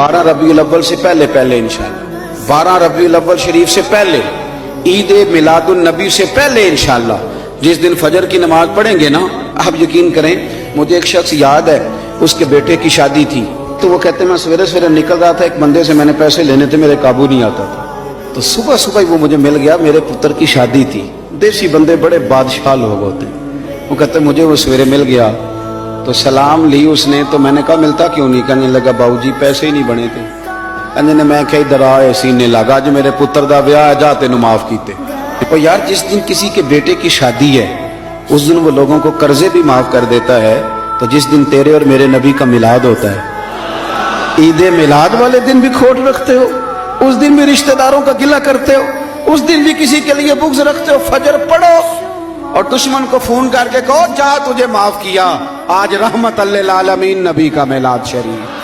12 रबीउल अव्वल से पहले इंशाअल्लाह, 12 रबीउल अव्वल शरीफ से पहले, ईद मिलादुन नबी से पहले इंशाअल्लाह जिस दिन फजर की नमाज पढ़ेंगे ना, आप यकीन करें मुझे एक शख्स याद है, उसके बेटे की शादी थी, तो वो कहते मैं सवेरे सवेरे निकल रहा था, एक बंदे से मैंने पैसे लेने थे, मेरे काबू नहीं आता था, तो सुबह सुबह ही वो मुझे मिल गया, मेरे पुत्र की शादी थी। देसी बंदे बड़े बादशाह लोग होते हैं, वो कहते मुझे वो सवेरे मिल गया, तो सलाम ली उसने, तो मैंने कहा मिलता क्यों नहीं? कहने लगा बाबूजी पैसे ही नहीं बने थे। कहने ने मैं क्या इधर आए सीने लगा, अज मेरे पुत्र दा ब्याह जा तेनू माफ कीते। तो यार जिस दिन किसी के बेटे की शादी है उस दिन वो लोगों को कर्जे भी माफ कर देता है, तो जिस दिन तेरे और मेरे नबी का मिलाद होता है, ईद मिलाद वाले दिन भी खोट रखते हो, उस दिन भी रिश्तेदारों का गिला करते हो, उस दिन भी किसी के लिए बुग़्ज़ रखते हो। फजर पढ़ो और दुश्मन को फोन करके कहो जा तुझे माफ किया, आज रहमत लिल आलमीन नबी का मिलाद शरीफ।